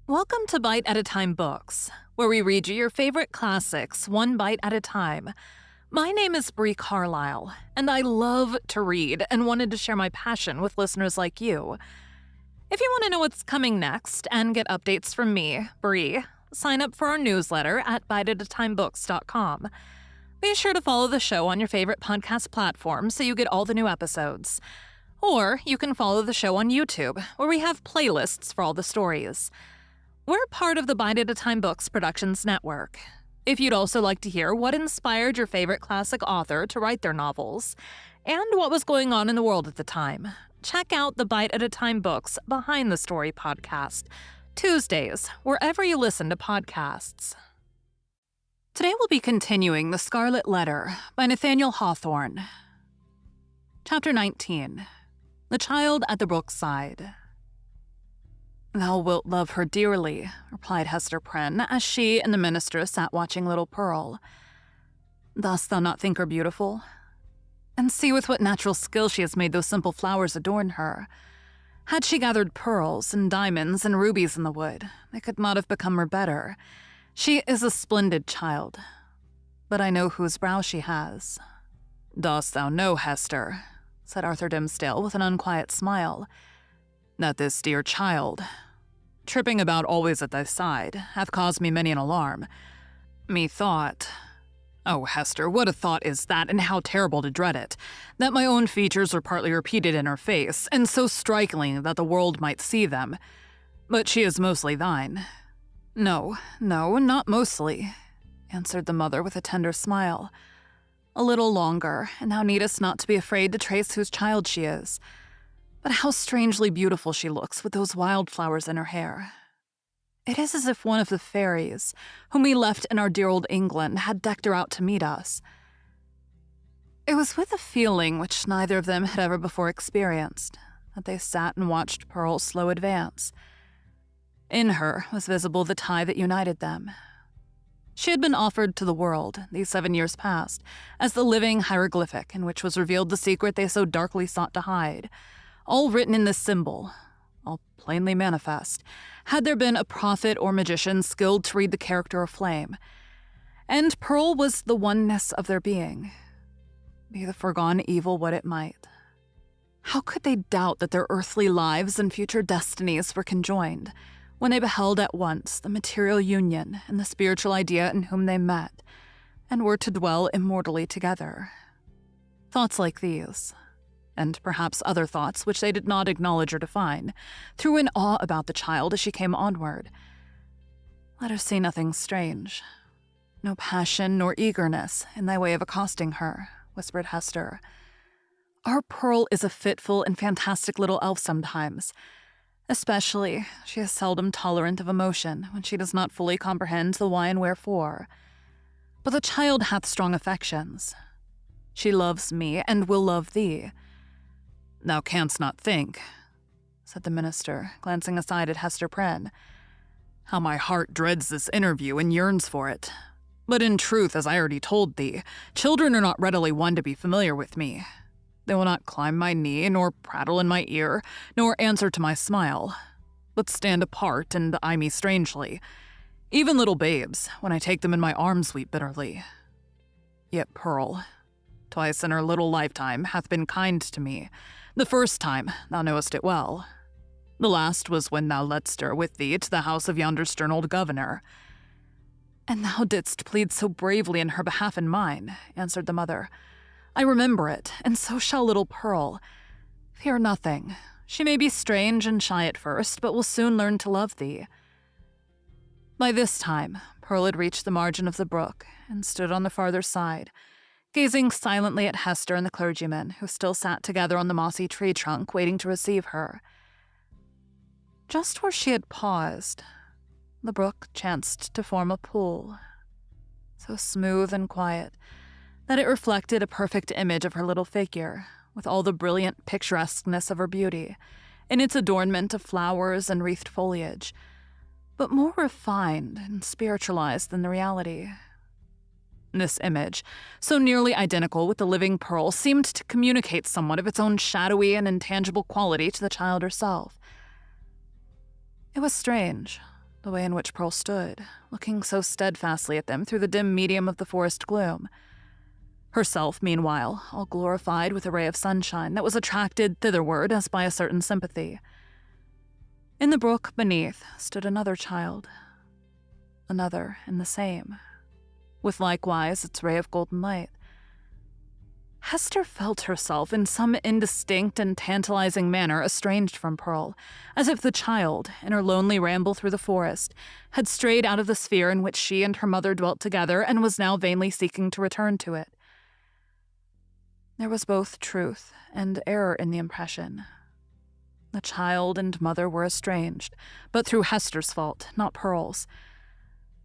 Welcome to Bite at a Time Books, where we read you your favorite classics one bite at a time. My name is Bree Carlile, and I love to read and wanted to share my passion with listeners like you. If you want to know what's coming next and get updates from me, Bree, sign up for our newsletter at biteatatimebooks.com. Be sure to follow the show on your favorite podcast platform so you get all the new episodes. Or you can follow the show on YouTube, where we have playlists for all the stories. We're part of the Bite at a Time Books Productions Network. If you'd also like to hear what inspired your favorite classic author to write their novels, and what was going on in the world at the time, check out the Bite at a Time Books Behind the Story podcast, Tuesdays, wherever you listen to podcasts. Today we'll be continuing The Scarlet Letter by Nathaniel Hawthorne. Chapter 19. The Child at the Brook's Side. "Thou wilt love her dearly," replied Hester Prynne, as she and the minister sat watching little Pearl. "Dost thou not think her beautiful? And see with what natural skill she has made those simple flowers adorn her. Had she gathered pearls and diamonds and rubies in the wood, they could not have become her better. She is a splendid child, but I know whose brow she has." "Dost thou know, Hester," said Arthur Dimmesdale with an unquiet smile, "that this dear child, tripping about always at thy side, hath caused me many an alarm. Methought— oh, Hester, what a thought is that, and how terrible to dread it, that my own features are partly repeated in her face, and so strikingly that the world might see them. But she is mostly thine." No, not mostly," answered the mother with a tender smile. "A little longer, and thou needest not to be afraid to trace whose child she is. But how strangely beautiful she looks with those wildflowers in her hair. It is as if one of the fairies, whom we left in our dear old England, had decked her out to meet us." It was with a feeling which neither of them had ever before experienced that they sat and watched Pearl's slow advance. In her was visible the tie that united them. She had been offered to the world, these 7 years past, as the living hieroglyphic in which was revealed the secret they so darkly sought to hide, all written in this symbol, all plainly manifest, had there been a prophet or magician skilled to read the character of flame. And Pearl was the oneness of their being, be the foregone evil what it might. How could they doubt that their earthly lives and future destinies were conjoined, when they beheld at once the material union and the spiritual idea in whom they met, and were to dwell immortally together? Thoughts like these, and perhaps other thoughts which they did not acknowledge or define, threw an awe about the child as she came onward. "Let her see nothing strange, no passion nor eagerness in thy way of accosting her," whispered Hester. "Our Pearl is a fitful and fantastic little elf sometimes. Especially, she is seldom tolerant of emotion when she does not fully comprehend the why and wherefore. But the child hath strong affections. She loves me and will love thee. Thou canst not think," said the minister, glancing aside at Hester Prynne, "how my heart dreads this interview and yearns for it. But in truth, as I already told thee, children are not readily won to be familiar with me. They will not climb my knee, nor prattle in my ear, nor answer to my smile, but stand apart and eye me strangely. Even little babes, when I take them in my arms, weep bitterly. Yet Pearl, twice in her little lifetime, hath been kind to me. The first time, thou knowest it well. The last was when thou ledst her with thee to the house of yonder stern old governor." "And thou didst plead so bravely in her behalf and mine," answered the mother. "I remember it, and so shall little Pearl. Fear nothing. She may be strange and shy at first, but will soon learn to love thee." By this time, Pearl had reached the margin of the brook and stood on the farther side, gazing silently at Hester and the clergyman, who still sat together on the mossy tree trunk waiting to receive her. Just where she had paused, the brook chanced to form a pool, so smooth and quiet that it reflected a perfect image of her little figure, with all the brilliant picturesqueness of her beauty, in its adornment of flowers and wreathed foliage, but more refined and spiritualized than the reality. This image, so nearly identical with the living Pearl, seemed to communicate somewhat of its own shadowy and intangible quality to the child herself. It was strange, the way in which Pearl stood, looking so steadfastly at them through the dim medium of the forest gloom. Herself, meanwhile, all glorified with a ray of sunshine that was attracted thitherward as by a certain sympathy. In the brook beneath stood another child, another and the same, with likewise its ray of golden light. Hester felt herself in some indistinct and tantalizing manner estranged from Pearl, as if the child, in her lonely ramble through the forest, had strayed out of the sphere in which she and her mother dwelt together and was now vainly seeking to return to it. There was both truth and error in the impression. The child and mother were estranged, but through Hester's fault, not Pearl's.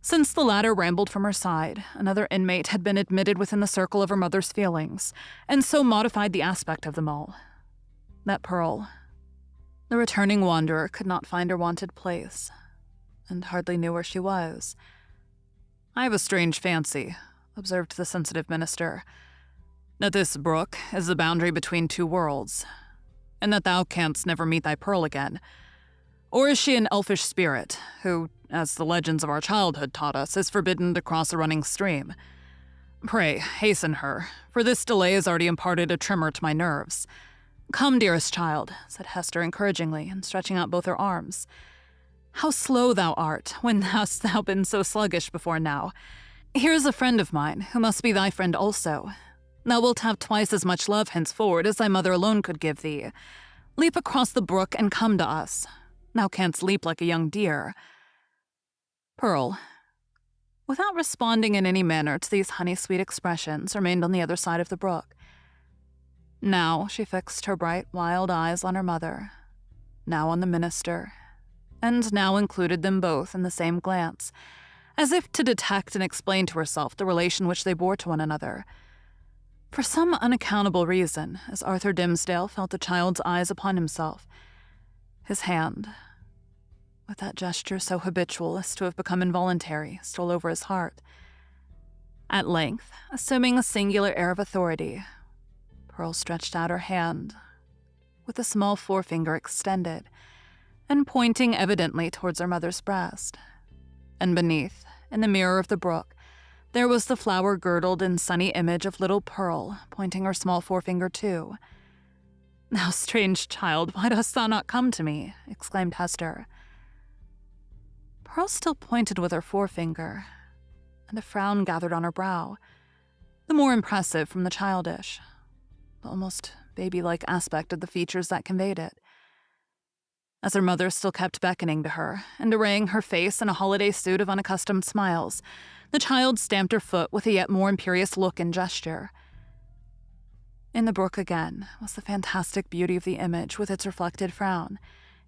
Since the latter rambled from her side, another inmate had been admitted within the circle of her mother's feelings, and so modified the aspect of them all, that Pearl, the returning wanderer, could not find her wonted place, and hardly knew where she was. "I have a strange fancy," observed the sensitive minister, "that this brook is the boundary between two worlds, and that thou canst never meet thy Pearl again. Or is she an elfish spirit, who, as the legends of our childhood taught us, is forbidden to cross a running stream? Pray, hasten her, for this delay has already imparted a tremor to my nerves. Come, dearest child," said Hester encouragingly, and stretching out both her arms. "How slow thou art, when hast thou been so sluggish before now? Here is a friend of mine, who must be thy friend also. Thou wilt have twice as much love henceforward as thy mother alone could give thee. Leap across the brook and come to us. Thou canst leap like a young deer." Pearl, without responding in any manner to these honey-sweet expressions, remained on the other side of the brook. Now she fixed her bright, wild eyes on her mother, now on the minister, and now included them both in the same glance, as if to detect and explain to herself the relation which they bore to one another. For some unaccountable reason, as Arthur Dimmesdale felt the child's eyes upon himself, his hand, with that gesture so habitual as to have become involuntary, stole over his heart. At length, assuming a singular air of authority, Pearl stretched out her hand, with the small forefinger extended, and pointing evidently towards her mother's breast. And beneath, in the mirror of the brook, there was the flower-girdled and sunny image of little Pearl, pointing her small forefinger too. "Thou strange child, why dost thou not come to me?" exclaimed Hester. Pearl still pointed with her forefinger, and a frown gathered on her brow, the more impressive from the childish, the almost baby-like aspect of the features that conveyed it. As her mother still kept beckoning to her, and arraying her face in a holiday suit of unaccustomed smiles, the child stamped her foot with a yet more imperious look and gesture. In the brook again was the fantastic beauty of the image with its reflected frown,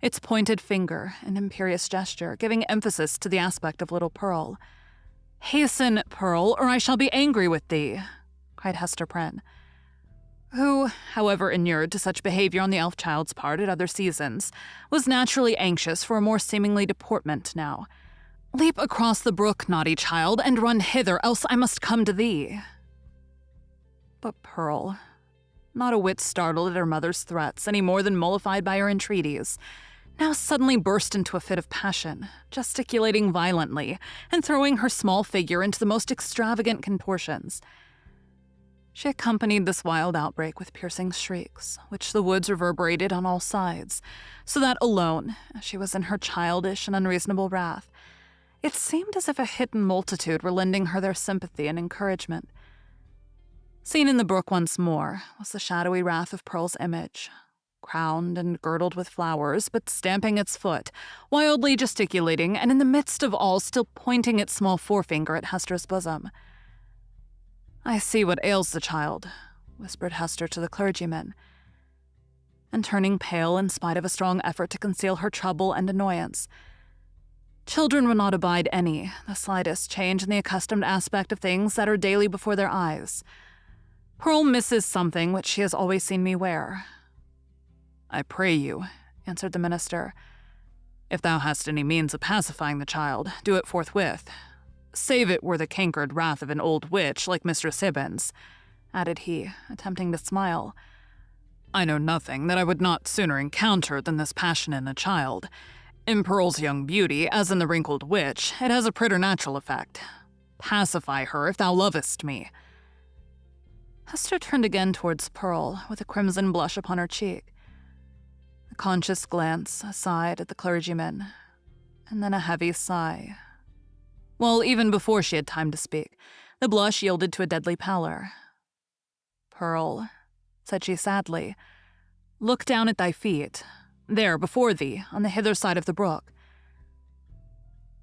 its pointed finger and imperious gesture giving emphasis to the aspect of little Pearl. "Hasten, Pearl, or I shall be angry with thee," cried Hester Prynne, who, however inured to such behavior on the elf child's part at other seasons, was naturally anxious for a more seemingly deportment now. "Leap across the brook, naughty child, and run hither, else I must come to thee." But Pearl, not a whit startled at her mother's threats any more than mollified by her entreaties, now suddenly burst into a fit of passion, gesticulating violently and throwing her small figure into the most extravagant contortions. She accompanied this wild outbreak with piercing shrieks, which the woods reverberated on all sides, so that alone, as she was in her childish and unreasonable wrath, it seemed as if a hidden multitude were lending her their sympathy and encouragement. Seen in the brook once more was the shadowy wrath of Pearl's image, crowned and girdled with flowers, but stamping its foot, wildly gesticulating, and in the midst of all still pointing its small forefinger at Hester's bosom. "I see what ails the child," whispered Hester to the clergyman, and turning pale in spite of a strong effort to conceal her trouble and annoyance. Children will not abide the slightest change in the accustomed aspect of things that are daily before their eyes. Pearl misses something which she has always seen me wear. "I pray you," answered the minister, "if thou hast any means of pacifying the child, do it forthwith. Save it were the cankered wrath of an old witch like Mistress Hibbins," added he, attempting to smile. "I know nothing that I would not sooner encounter than this passion in a child. In Pearl's young beauty, as in the wrinkled witch, it has a preternatural effect. Pacify her if thou lovest me." Hester turned again towards Pearl, with a crimson blush upon her cheek. A conscious glance aside at the clergyman, and then a heavy sigh. Well, even before she had time to speak, the blush yielded to a deadly pallor. "Pearl," said she sadly, "look down at thy feet, there before thee, on the hither side of the brook."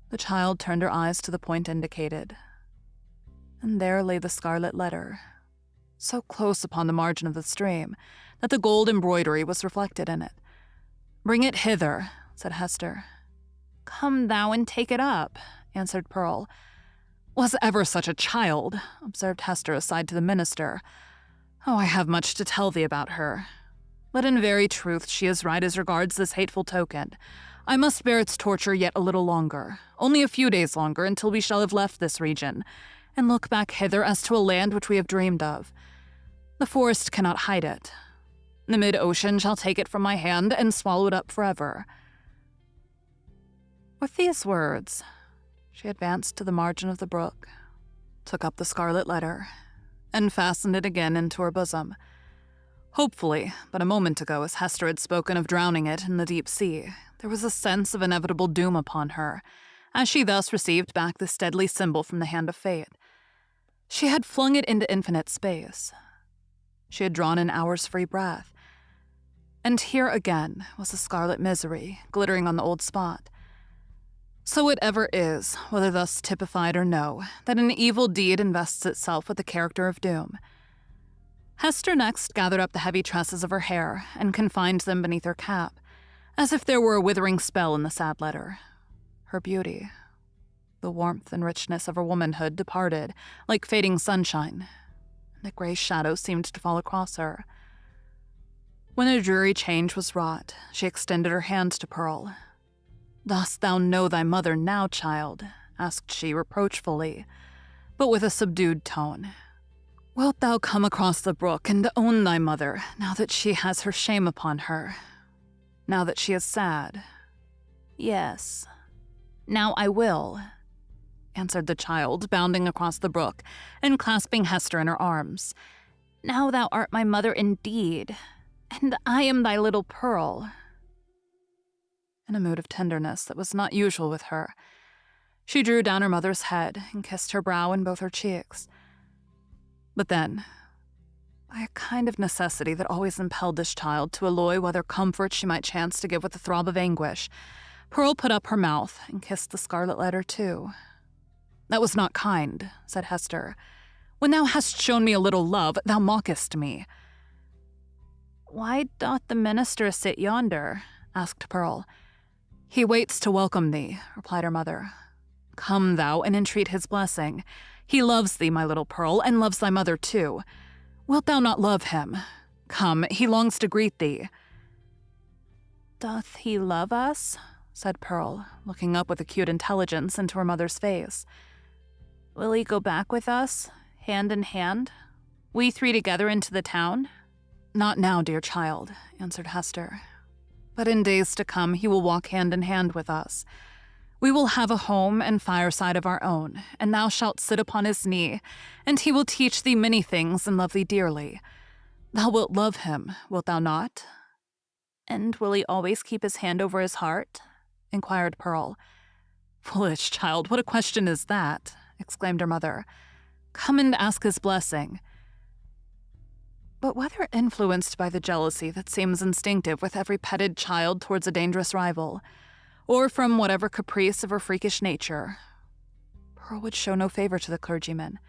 The child turned her eyes to the point indicated, and there lay the scarlet letter, so close upon the margin of the stream that the gold embroidery was reflected in it. "Bring it hither," said Hester. "Come thou and take it up," answered Pearl. "Was ever such a child?" observed Hester aside to the minister. "Oh, I have much to tell thee about her. But in very truth she is right as regards this hateful token. I must bear its torture yet a little longer, only a few days longer, until we shall have left this region, and look back hither as to a land which we have dreamed of. The forest cannot hide it. The mid-ocean shall take it from my hand and swallow it up forever." With these words, she advanced to the margin of the brook, took up the scarlet letter, and fastened it again into her bosom. Hopefully, but a moment ago, as Hester had spoken of drowning it in the deep sea, there was a sense of inevitable doom upon her, as she thus received back this deadly symbol from the hand of fate. She had flung it into infinite space. She had drawn an hour's free breath. And here again was the scarlet misery glittering on the old spot. So it ever is, whether thus typified or no, that an evil deed invests itself with the character of doom. Hester next gathered up the heavy tresses of her hair and confined them beneath her cap, as if there were a withering spell in the sad letter. Her beauty, the warmth and richness of her womanhood departed like fading sunshine, and a gray shadow seemed to fall across her. When a dreary change was wrought, she extended her hand to Pearl. "Dost thou know thy mother now, child?" asked she reproachfully, but with a subdued tone. "Wilt thou come across the brook and own thy mother, now that she has her shame upon her? Now that she is sad?" "Yes, now I will," answered the child, bounding across the brook and clasping Hester in her arms. "Now thou art my mother indeed, and I am thy little Pearl." In a mood of tenderness that was not usual with her, she drew down her mother's head and kissed her brow and both her cheeks. But then, by a kind of necessity that always impelled this child to alloy whether comfort she might chance to give with a throb of anguish, Pearl put up her mouth and kissed the scarlet letter too. "That was not kind," said Hester. "When thou hast shown me a little love, thou mockest me." "Why doth the minister sit yonder?" asked Pearl. "He waits to welcome thee," replied her mother. "Come thou and entreat his blessing. He loves thee, my little Pearl, and loves thy mother too. Wilt thou not love him? Come, he longs to greet thee." "Doth he love us?" said Pearl, looking up with acute intelligence into her mother's face. "Will he go back with us, hand in hand, we three together into the town?" "Not now, dear child," answered Hester. "But in days to come he will walk hand in hand with us. We will have a home and fireside of our own, and thou shalt sit upon his knee, and he will teach thee many things and love thee dearly. Thou wilt love him, wilt thou not?" "And will he always keep his hand over his heart?" inquired Pearl. "Foolish child, what a question is that?" exclaimed her mother. "Come and ask his blessing." But whether influenced by the jealousy that seems instinctive with every petted child towards a dangerous rival, or from whatever caprice of her freakish nature, Pearl would show no favor to the clergyman.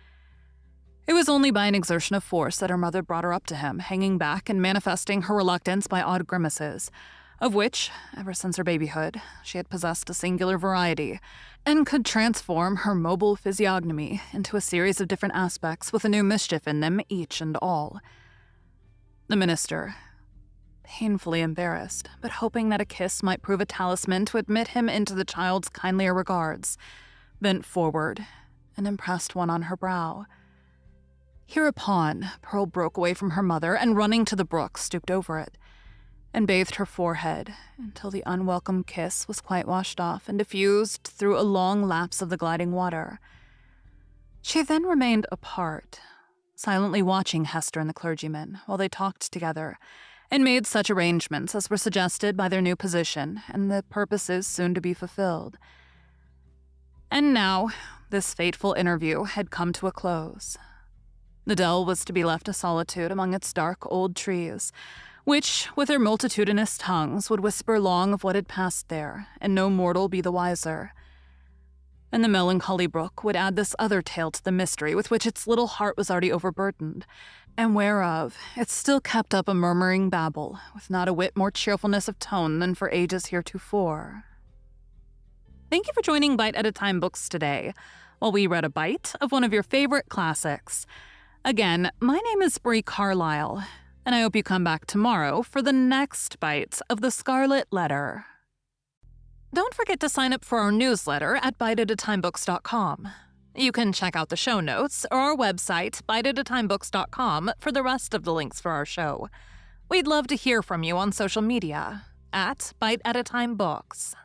It was only by an exertion of force that her mother brought her up to him, hanging back and manifesting her reluctance by odd grimaces, of which, ever since her babyhood, she had possessed a singular variety, and could transform her mobile physiognomy into a series of different aspects with a new mischief in them, each and all. The minister, painfully embarrassed, but hoping that a kiss might prove a talisman to admit him into the child's kindlier regards, bent forward and impressed one on her brow. Hereupon, Pearl broke away from her mother and, running to the brook, stooped over it. and bathed her forehead until the unwelcome kiss was quite washed off and diffused through a long lapse of the gliding water. She then remained apart, silently watching Hester and the clergyman while they talked together and made such arrangements as were suggested by their new position and the purposes soon to be fulfilled. And now, this fateful interview had come to a close. The dell was to be left to solitude among its dark old trees, which, with their multitudinous tongues, would whisper long of what had passed there, and no mortal be the wiser. And the melancholy brook would add this other tale to the mystery with which its little heart was already overburdened, and whereof it still kept up a murmuring babble, with not a whit more cheerfulness of tone than for ages heretofore. Thank you for joining Bite at a Time Books today, while we read a bite of one of your favorite classics. Again, my name is Bree Carlile, and I hope you come back tomorrow for the next bite of the Scarlet Letter. Don't forget to sign up for our newsletter at biteatatimebooks.com. You can check out the show notes or our website, biteatatimebooks.com, for the rest of the links for our show. We'd love to hear from you on social media at Bite at a Time Books.